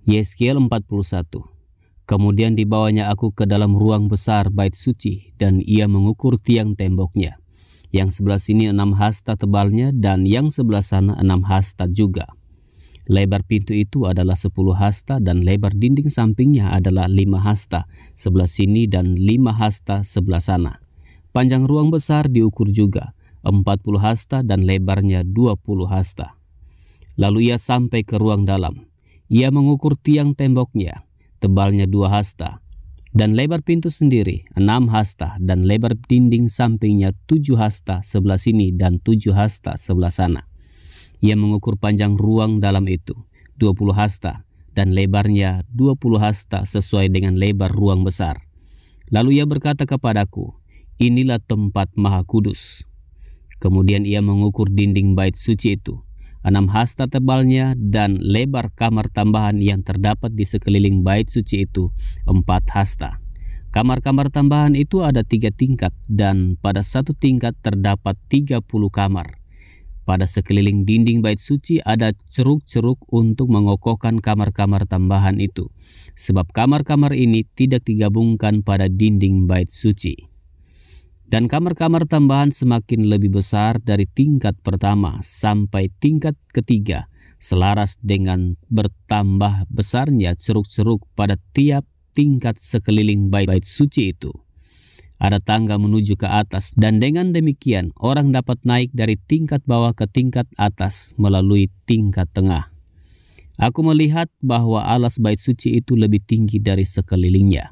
Yeskiel 41. Kemudian dibawanya aku ke dalam ruang besar bait suci, dan ia mengukur tiang temboknya. Yang sebelah sini 6 hasta tebalnya, dan yang sebelah sana 6 hasta juga. Lebar pintu itu adalah 10 hasta, dan lebar dinding sampingnya adalah 5 hasta sebelah sini dan 5 hasta sebelah sana. Panjang ruang besar diukur juga 40 hasta dan lebarnya 20 hasta. Lalu ia sampai ke ruang dalam. Ia mengukur tiang temboknya, tebalnya 2 hasta, dan lebar pintu sendiri 6 hasta, dan lebar dinding sampingnya 7 hasta sebelah sini dan 7 hasta sebelah sana. Ia mengukur panjang ruang dalam itu 20 hasta, dan lebarnya 20 hasta sesuai dengan lebar ruang besar. Lalu ia berkata kepadaku, inilah tempat maha kudus. Kemudian ia mengukur dinding bait suci itu, 6 hasta tebalnya, dan lebar kamar tambahan yang terdapat di sekeliling bait suci itu 4 hasta. Kamar-kamar tambahan itu ada 3 tingkat, dan pada satu tingkat terdapat 30 kamar. Pada sekeliling dinding bait suci ada ceruk-ceruk untuk mengokohkan kamar-kamar tambahan itu, sebab kamar-kamar ini tidak digabungkan pada dinding bait suci. Dan kamar-kamar tambahan semakin lebih besar dari tingkat pertama sampai tingkat ketiga, selaras dengan bertambah besarnya ceruk-ceruk pada tiap tingkat sekeliling bait suci itu. Ada tangga menuju ke atas, dan dengan demikian orang dapat naik dari tingkat bawah ke tingkat atas melalui tingkat tengah. Aku melihat bahwa alas bait suci itu lebih tinggi dari sekelilingnya.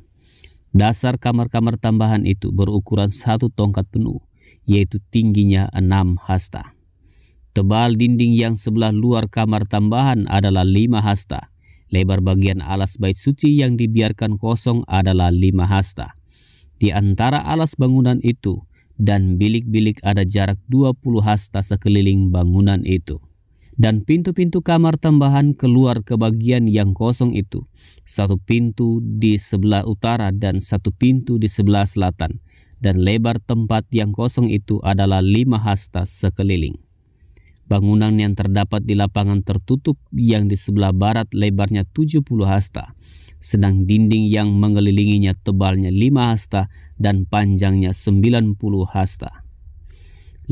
Dasar kamar-kamar tambahan itu berukuran 1 tongkat penuh, yaitu tingginya 6 hasta. Tebal dinding yang sebelah luar kamar tambahan adalah 5 hasta. Lebar bagian alas bait suci yang dibiarkan kosong adalah 5 hasta. Di antara alas bangunan itu dan bilik-bilik ada jarak 20 hasta sekeliling bangunan itu. Dan pintu-pintu kamar tambahan keluar ke bagian yang kosong itu, 1 pintu di sebelah utara dan 1 pintu di sebelah selatan, dan lebar tempat yang kosong itu adalah 5 hasta sekeliling. Bangunan yang terdapat di lapangan tertutup yang di sebelah barat lebarnya 70 hasta, sedang dinding yang mengelilinginya tebalnya 5 hasta dan panjangnya 90 hasta.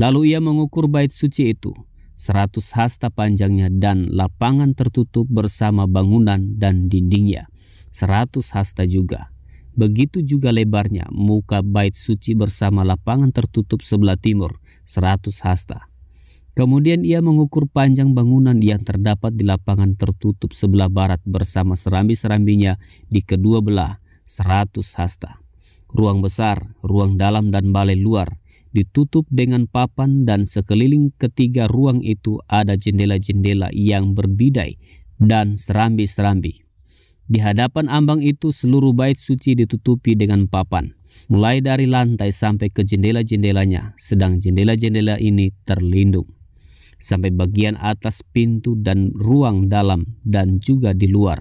Lalu ia mengukur bait suci itu, 100 hasta panjangnya, dan lapangan tertutup bersama bangunan dan dindingnya 100 hasta juga. Begitu juga lebarnya muka bait suci bersama lapangan tertutup sebelah timur 100 hasta. Kemudian ia mengukur panjang bangunan yang terdapat di lapangan tertutup sebelah barat bersama serambi-serambinya di kedua belah 100 hasta. Ruang besar, ruang dalam dan balai luar ditutup dengan papan, dan sekeliling ketiga ruang itu ada jendela-jendela yang berbidai dan serambi-serambi. Di hadapan ambang itu seluruh bait suci ditutupi dengan papan, mulai dari lantai sampai ke jendela-jendelanya, sedang jendela-jendela ini terlindung sampai bagian atas pintu dan ruang dalam dan juga di luar.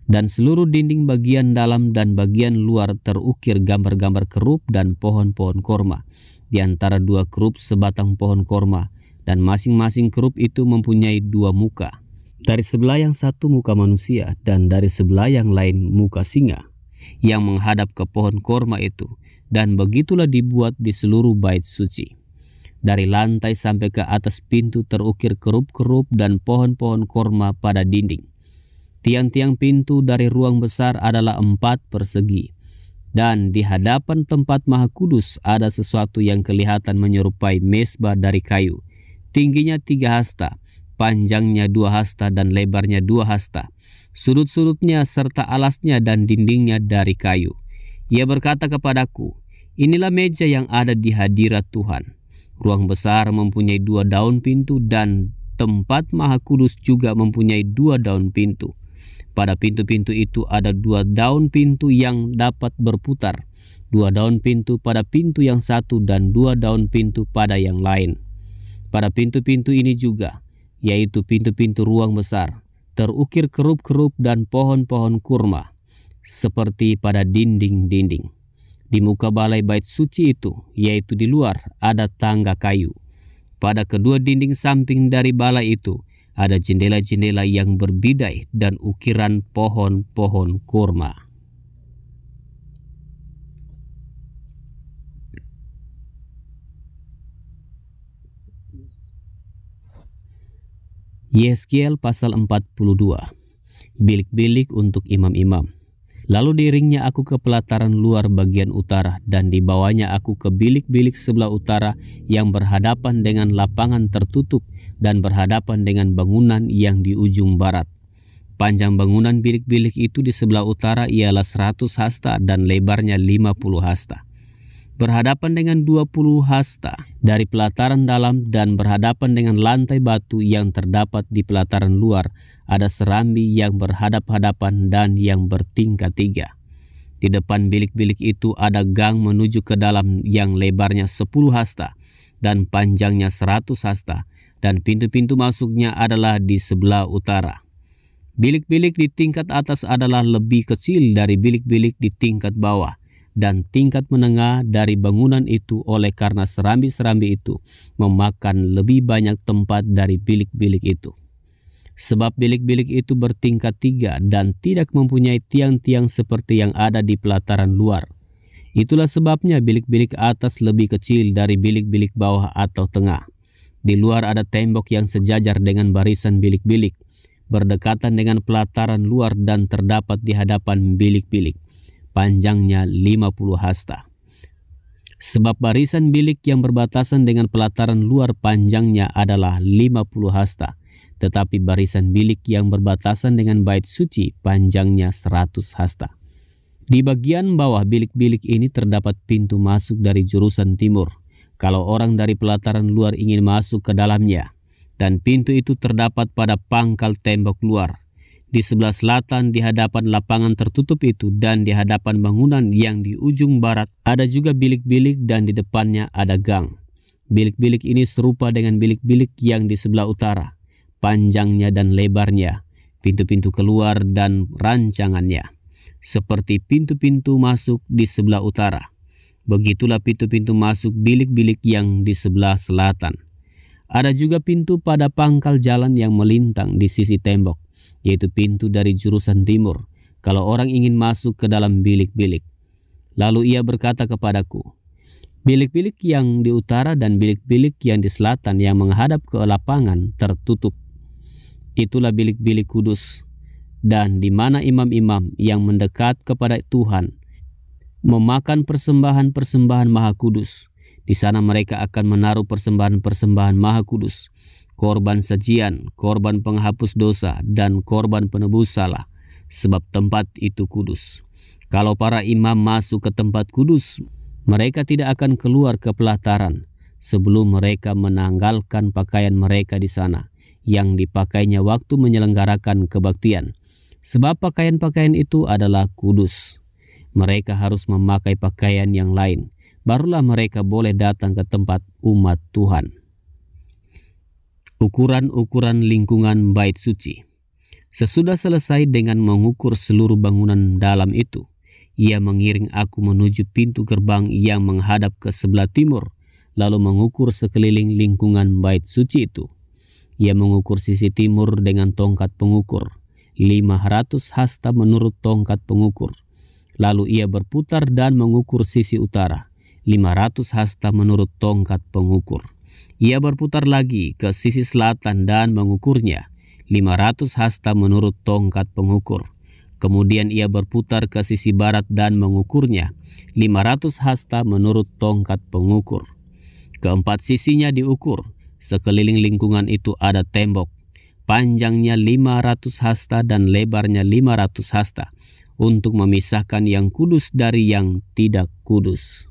Dan seluruh dinding bagian dalam dan bagian luar terukir gambar-gambar kerup dan pohon-pohon korma. Di antara 2 kerup sebatang pohon korma, dan masing-masing kerup itu mempunyai 2 muka. Dari sebelah yang satu muka manusia, dan dari sebelah yang lain muka singa, yang menghadap ke pohon korma itu. Dan begitulah dibuat di seluruh bait suci. Dari lantai sampai ke atas pintu terukir kerup-kerup dan pohon-pohon korma pada dinding. Tiang-tiang pintu dari ruang besar adalah 4 persegi. Dan di hadapan tempat maha kudus ada sesuatu yang kelihatan menyerupai mezbah dari kayu. Tingginya 3 hasta, panjangnya 2 hasta dan lebarnya 2 hasta. Sudut-sudutnya serta alasnya dan dindingnya dari kayu. Ia berkata kepadaku, inilah meja yang ada di hadirat Tuhan. Ruang besar mempunyai 2 daun pintu, dan tempat maha kudus juga mempunyai 2 daun pintu. Pada pintu-pintu itu ada 2 daun pintu yang dapat berputar, 2 daun pintu pada pintu yang satu dan 2 daun pintu pada yang lain. Pada pintu-pintu ini juga, yaitu pintu-pintu ruang besar, terukir kerup-kerup dan pohon-pohon kurma, seperti pada dinding-dinding. Di muka balai bait suci itu, yaitu di luar, ada tangga kayu. Pada kedua dinding samping dari balai itu, Ada jendela-jendela yang berbidai dan ukiran pohon-pohon kurma. Yeskiel pasal 42. Bilik-bilik untuk imam-imam. Lalu diiringnya aku ke pelataran luar bagian utara, dan dibawanya aku ke bilik-bilik sebelah utara yang berhadapan dengan lapangan tertutup dan berhadapan dengan bangunan yang di ujung barat. Panjang bangunan bilik-bilik itu di sebelah utara ialah 100 hasta dan lebarnya 50 hasta. Berhadapan dengan 20 hasta dari pelataran dalam dan berhadapan dengan lantai batu yang terdapat di pelataran luar, ada serambi yang berhadap-hadapan dan yang bertingkat 3. Di depan bilik-bilik itu ada gang menuju ke dalam yang lebarnya 10 hasta dan panjangnya 100 hasta, dan pintu-pintu masuknya adalah di sebelah utara. Bilik-bilik di tingkat atas adalah lebih kecil dari bilik-bilik di tingkat bawah, dan tingkat menengah dari bangunan itu oleh karena serambi-serambi itu memakan lebih banyak tempat dari bilik-bilik itu. Sebab bilik-bilik itu bertingkat 3 dan tidak mempunyai tiang-tiang seperti yang ada di pelataran luar. Itulah sebabnya bilik-bilik atas lebih kecil dari bilik-bilik bawah atau tengah. Di luar ada tembok yang sejajar dengan barisan bilik-bilik, berdekatan dengan pelataran luar dan terdapat di hadapan bilik-bilik. Panjangnya 50 hasta. Sebab barisan bilik yang berbatasan dengan pelataran luar panjangnya adalah 50 hasta, tetapi barisan bilik yang berbatasan dengan bait suci panjangnya 100 hasta. Di bagian bawah bilik-bilik ini terdapat pintu masuk dari jurusan timur, kalau orang dari pelataran luar ingin masuk ke dalamnya, dan pintu itu terdapat pada pangkal tembok luar. Di sebelah selatan di hadapan lapangan tertutup itu dan di hadapan bangunan yang di ujung barat ada juga bilik-bilik dan di depannya ada gang. Bilik-bilik ini serupa dengan bilik-bilik yang di sebelah utara, panjangnya dan lebarnya, pintu-pintu keluar dan rancangannya, seperti pintu-pintu masuk di sebelah utara. Begitulah pintu-pintu masuk bilik-bilik yang di sebelah selatan. Ada juga pintu pada pangkal jalan yang melintang di sisi tembok, yaitu pintu dari jurusan timur, kalau orang ingin masuk ke dalam bilik-bilik. Lalu ia berkata kepadaku, bilik-bilik yang di utara dan bilik-bilik yang di selatan yang menghadap ke lapangan tertutup. Itulah bilik-bilik kudus, dan di mana imam-imam yang mendekat kepada Tuhan memakan persembahan-persembahan maha kudus. Di sana mereka akan menaruh persembahan-persembahan maha kudus, korban sajian, korban penghapus dosa, dan korban penebus salah, sebab tempat itu kudus. Kalau para imam masuk ke tempat kudus, mereka tidak akan keluar ke pelataran sebelum mereka menanggalkan pakaian mereka di sana, yang dipakainya waktu menyelenggarakan kebaktian, sebab pakaian-pakaian itu adalah kudus. Mereka harus memakai pakaian yang lain, barulah mereka boleh datang ke tempat umat Tuhan. Ukuran-ukuran lingkungan bait suci. Sesudah selesai dengan mengukur seluruh bangunan dalam itu, ia mengiring aku menuju pintu gerbang yang menghadap ke sebelah timur, lalu mengukur sekeliling lingkungan bait suci itu. Ia mengukur sisi timur dengan tongkat pengukur, 500 hasta menurut tongkat pengukur. Lalu ia berputar dan mengukur sisi utara, 500 hasta menurut tongkat pengukur. Ia berputar lagi ke sisi selatan dan mengukurnya, 500 hasta menurut tongkat pengukur. Kemudian ia berputar ke sisi barat dan mengukurnya, 500 hasta menurut tongkat pengukur. Keempat sisinya diukur, sekeliling lingkungan itu ada tembok, panjangnya 500 hasta dan lebarnya 500 hasta, untuk memisahkan yang kudus dari yang tidak kudus.